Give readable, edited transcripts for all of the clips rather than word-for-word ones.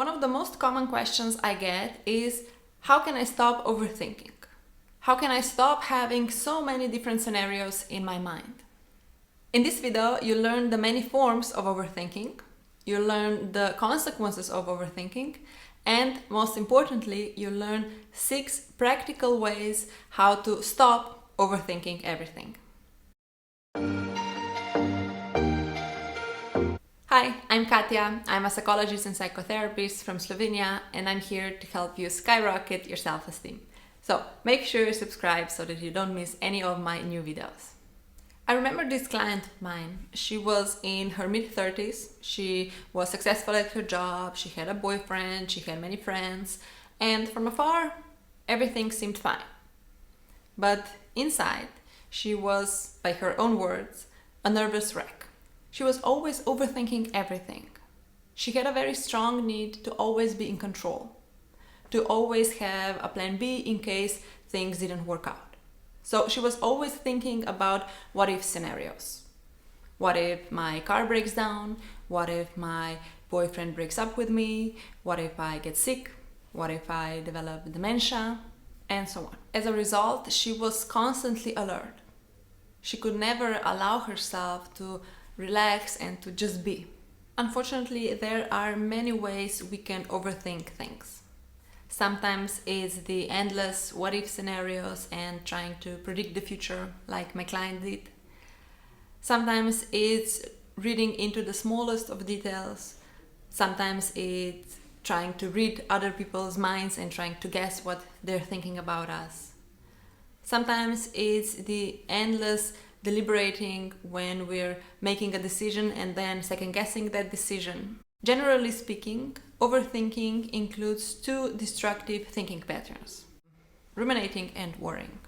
One of the most common questions I get is, how can I stop overthinking? How can I stop having so many different scenarios in my mind? In this video, you learn the many forms of overthinking, you learn the consequences of overthinking, and most importantly, you learn 6 practical ways how to stop overthinking everything. Hi, I'm Katja. I'm a psychologist and psychotherapist from Slovenia, and I'm here to help you skyrocket your self-esteem. So make sure you subscribe so that you don't miss any of my new videos. I remember this client of mine. She was in her mid-30s. She was successful at her job. She had a boyfriend. She had many friends. And from afar, everything seemed fine. But inside, she was, by her own words, a nervous wreck. She was always overthinking everything. She had a very strong need to always be in control, to always have a plan B in case things didn't work out. So she was always thinking about what if scenarios. What if my car breaks down? What if my boyfriend breaks up with me? What if I get sick? What if I develop dementia? And so on. As a result, she was constantly alert. She could never allow herself to relax and to just be. Unfortunately, there are many ways we can overthink things. Sometimes it's the endless what-if scenarios and trying to predict the future, like my client did. Sometimes it's reading into the smallest of details. Sometimes it's trying to read other people's minds and trying to guess what they're thinking about us. Sometimes it's the endless deliberating when we're making a decision and then second-guessing that decision. Generally speaking, overthinking includes 2 destructive thinking patterns: ruminating and worrying.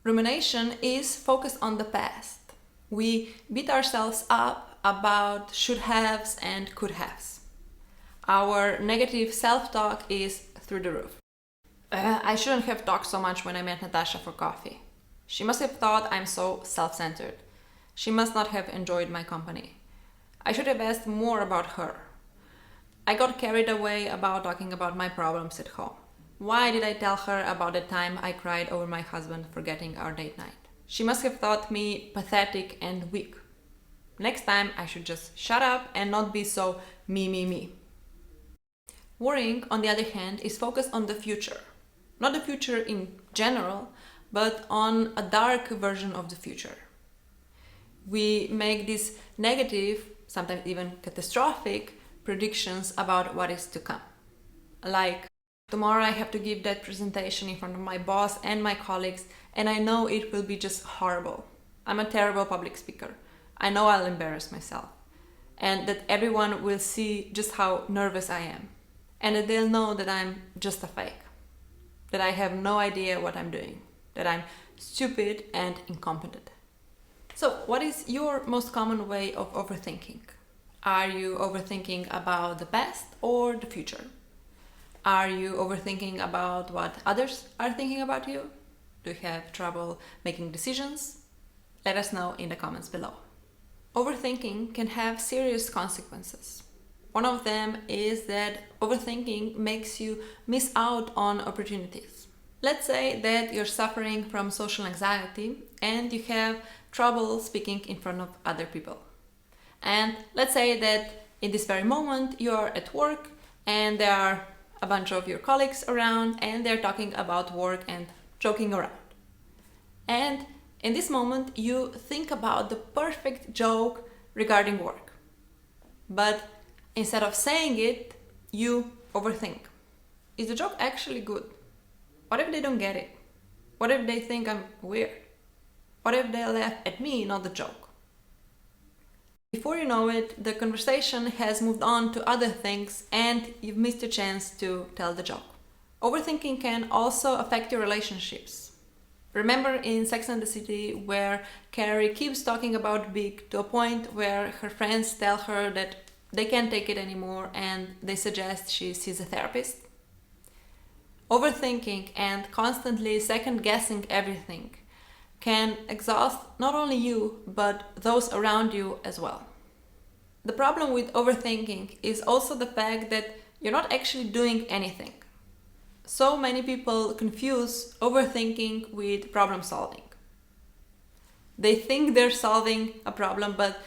Rumination is focused on the past. We beat ourselves up about should-haves and could-haves. Our negative self-talk is through the roof. I shouldn't have talked so much when I met Natasha for coffee. She must have thought I'm so self-centered. She must not have enjoyed my company. I should have asked more about her. I got carried away about talking about my problems at home. Why did I tell her about the time I cried over my husband forgetting our date night? She must have thought me pathetic and weak. Next time I should just shut up and not be so me. Worrying, on the other hand, is focused on the future. Not the future in general, but on a dark version of the future. We make these negative, sometimes even catastrophic, predictions about what is to come. Like, tomorrow I have to give that presentation in front of my boss and my colleagues, and I know it will be just horrible. I'm a terrible public speaker. I know I'll embarrass myself. And that everyone will see just how nervous I am. And that they'll know that I'm just a fake. That I have no idea what I'm doing. That I'm stupid and incompetent. So, what is your most common way of overthinking? Are you overthinking about the past or the future? Are you overthinking about what others are thinking about you? Do you have trouble making decisions? Let us know in the comments below. Overthinking can have serious consequences. One of them is that overthinking makes you miss out on opportunities. Let's say that you're suffering from social anxiety and you have trouble speaking in front of other people. And let's say that in this very moment you're at work and there are a bunch of your colleagues around and they're talking about work and joking around. And in this moment you think about the perfect joke regarding work. But instead of saying it, you overthink. Is the joke actually good? What if they don't get it? What if they think I'm weird? What if they laugh at me, not the joke? Before you know it, the conversation has moved on to other things and you've missed a chance to tell the joke. Overthinking can also affect your relationships. Remember in Sex and the City where Carrie keeps talking about Big to a point where her friends tell her that they can't take it anymore and they suggest she sees a therapist? Overthinking and constantly second-guessing everything can exhaust not only you, but those around you as well. The problem with overthinking is also the fact that you're not actually doing anything. So many people confuse overthinking with problem solving. They think they're solving a problem, but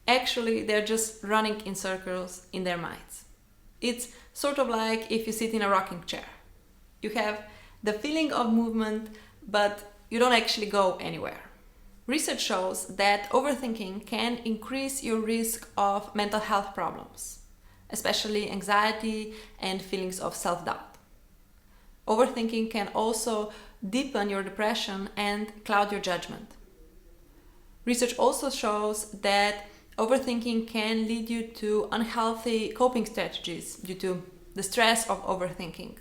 actually they're just running in circles in their minds. It's sort of like if you sit in a rocking chair. You have the feeling of movement, but you don't actually go anywhere. Research shows that overthinking can increase your risk of mental health problems, especially anxiety and feelings of self-doubt. Overthinking can also deepen your depression and cloud your judgment. Research also shows that overthinking can lead you to unhealthy coping strategies due to the stress of overthinking,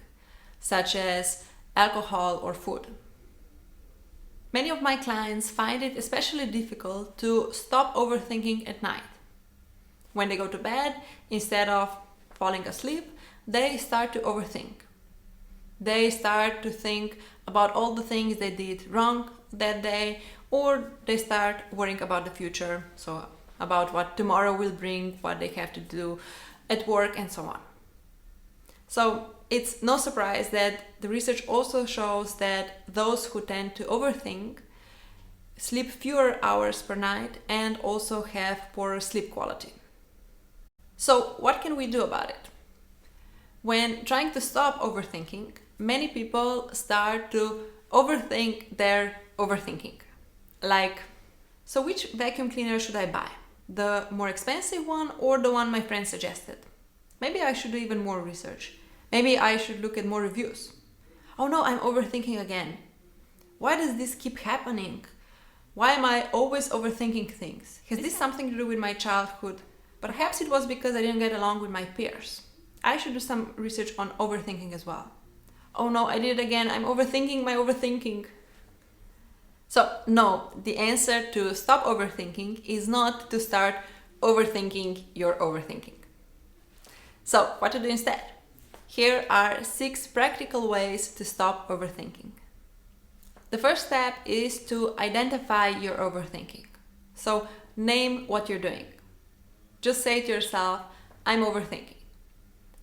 such as alcohol or food. Many of my clients find it especially difficult to stop overthinking at night. When they go to bed, instead of falling asleep, they start to overthink. They start to think about all the things they did wrong that day, or they start worrying about the future, so about what tomorrow will bring, what they have to do at work, and so on. So it's no surprise that the research also shows that those who tend to overthink sleep fewer hours per night and also have poorer sleep quality. So what can we do about it? When trying to stop overthinking, many people start to overthink their overthinking. Like, so which vacuum cleaner should I buy? The more expensive one or the one my friend suggested? Maybe I should do even more research. Maybe I should look at more reviews. Oh no, I'm overthinking again. Why does this keep happening? Why am I always overthinking things? Has this something to do with my childhood? Perhaps it was because I didn't get along with my peers. I should do some research on overthinking as well. Oh no, I did it again. I'm overthinking my overthinking. So no, the answer to stop overthinking is not to start overthinking your overthinking. So what to do instead? Here are 6 practical ways to stop overthinking. The first step is to identify your overthinking. So name what you're doing. Just say to yourself, I'm overthinking.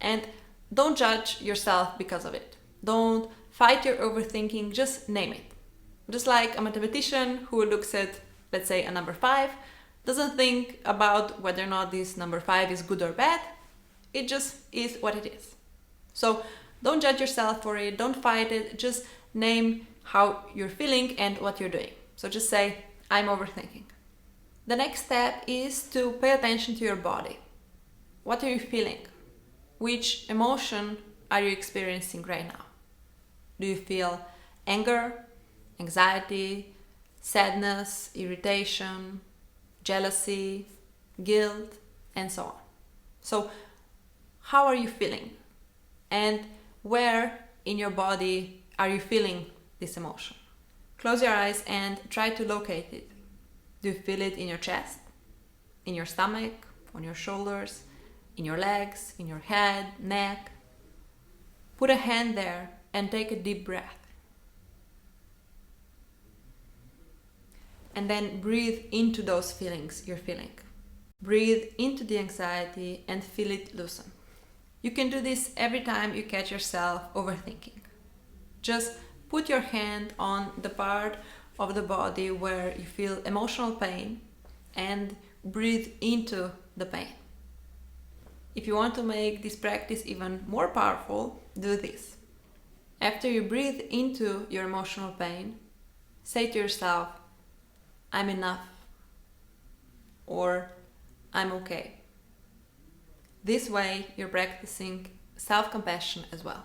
And don't judge yourself because of it. Don't fight your overthinking, just name it. Just like a mathematician who looks at, let's say, a number 5, doesn't think about whether or not this number 5 is good or bad. It just is what it is. So don't judge yourself for it, don't fight it, just name how you're feeling and what you're doing. So just say, I'm overthinking. The next step is to pay attention to your body. What are you feeling? Which emotion are you experiencing right now? Do you feel anger, anxiety, sadness, irritation, jealousy, guilt, and so on? So how are you feeling? And where in your body are you feeling this emotion? Close your eyes and try to locate it. Do you feel it in your chest, in your stomach, on your shoulders, in your legs, in your head, neck? Put a hand there and take a deep breath. And then breathe into those feelings you're feeling. Breathe into the anxiety and feel it loosen. You can do this every time you catch yourself overthinking. Just put your hand on the part of the body where you feel emotional pain and breathe into the pain. If you want to make this practice even more powerful, do this. After you breathe into your emotional pain, say to yourself, I'm enough, or I'm okay. This way you're practicing self-compassion as well.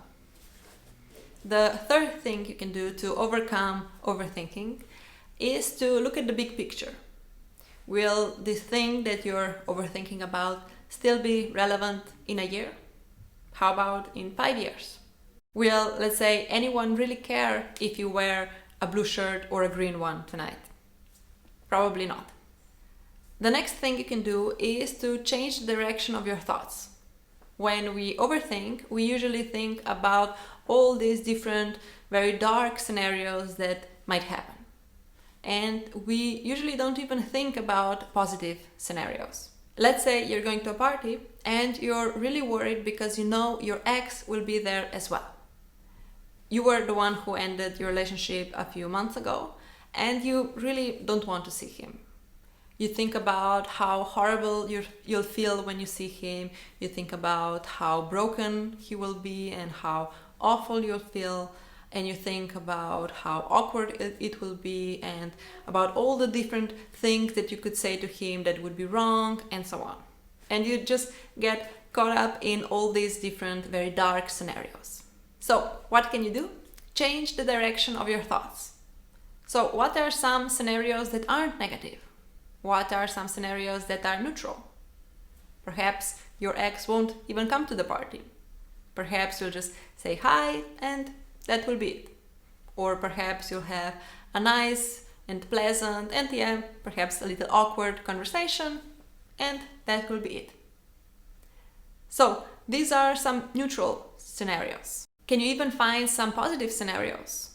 The third thing you can do to overcome overthinking is to look at the big picture. Will this thing that you're overthinking about still be relevant in a year? How about in 5 years? Will, let's say, anyone really care if you wear a blue shirt or a green one tonight? Probably not. The next thing you can do is to change the direction of your thoughts. When we overthink, we usually think about all these different, very dark scenarios that might happen. And we usually don't even think about positive scenarios. Let's say you're going to a party and you're really worried because you know your ex will be there as well. You were the one who ended your relationship a few months ago and you really don't want to see him. You think about how horrible you'll feel when you see him. You think about how broken he will be and how awful you'll feel. And you think about how awkward it will be and about all the different things that you could say to him that would be wrong and so on. And you just get caught up in all these different, very dark scenarios. So what can you do? Change the direction of your thoughts. So what are some scenarios that aren't negative? What are some scenarios that are neutral? Perhaps your ex won't even come to the party. Perhaps you'll just say hi and that will be it. Or perhaps you'll have a nice and pleasant and perhaps a little awkward conversation and that will be it. So these are some neutral scenarios. Can you even find some positive scenarios?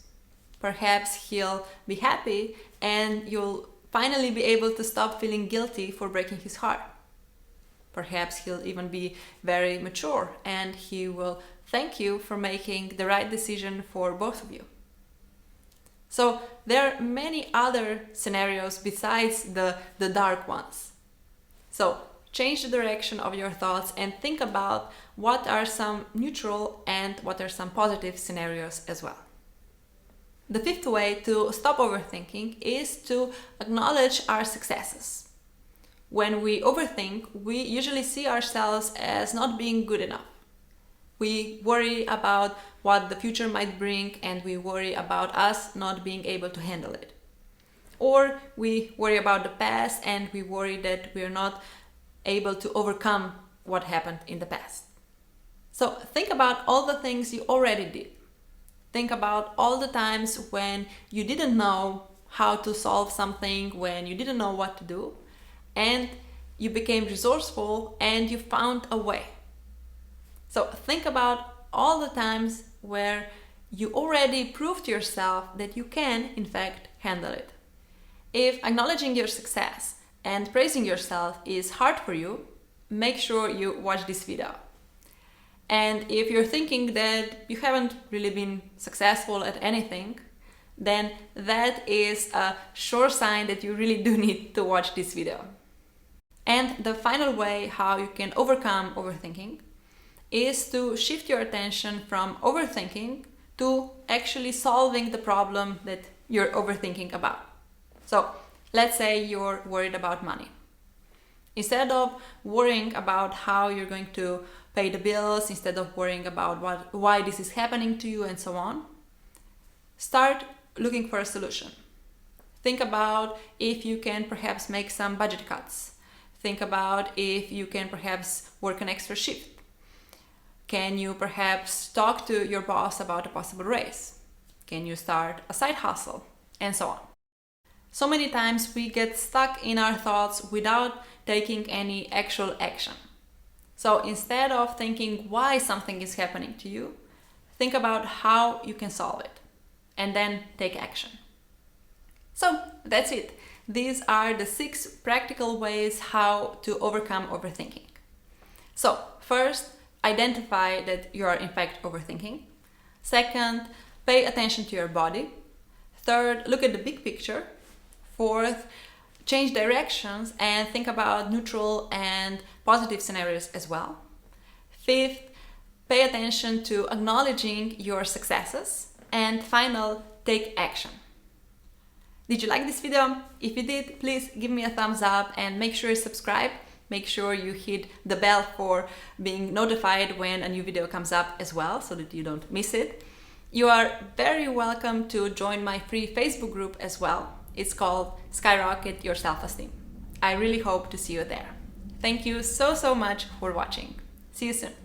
Perhaps he'll be happy and you'll finally be able to stop feeling guilty for breaking his heart. Perhaps he'll even be very mature and he will thank you for making the right decision for both of you. So there are many other scenarios besides the dark ones. So change the direction of your thoughts and think about what are some neutral and what are some positive scenarios as well. The fifth way to stop overthinking is to acknowledge our successes. When we overthink, we usually see ourselves as not being good enough. We worry about what the future might bring and we worry about us not being able to handle it. Or we worry about the past and we worry that we're not able to overcome what happened in the past. So think about all the things you already did. Think about all the times when you didn't know how to solve something, when you didn't know what to do, and you became resourceful and you found a way. So think about all the times where you already proved to yourself that you can, in fact, handle it. If acknowledging your success and praising yourself is hard for you, make sure you watch this video. And if you're thinking that you haven't really been successful at anything, then that is a sure sign that you really do need to watch this video. And the final way how you can overcome overthinking is to shift your attention from overthinking to actually solving the problem that you're overthinking about. So let's say you're worried about money. Instead of worrying about how you're going to pay the bills, instead of worrying about why this is happening to you and so on, start looking for a solution. Think about if you can perhaps make some budget cuts. Think about if you can perhaps work an extra shift. Can you perhaps talk to your boss about a possible raise? Can you start a side hustle? And so on. So many times we get stuck in our thoughts without taking any actual action. So instead of thinking why something is happening to you, think about how you can solve it and then take action. So that's it. These are the 6 practical ways how to overcome overthinking. So first, identify that you are in fact overthinking. Second, pay attention to your body. Third, look at the big picture. Fourth, change directions and think about neutral and positive scenarios as well. Fifth, pay attention to acknowledging your successes. And final, take action. Did you like this video? If you did, please give me a thumbs up and make sure you subscribe. Make sure you hit the bell for being notified when a new video comes up as well, so that you don't miss it. You are very welcome to join my free Facebook group as well. It's called Skyrocket Your Self-Esteem. I really hope to see you there. Thank you so much for watching. See you soon.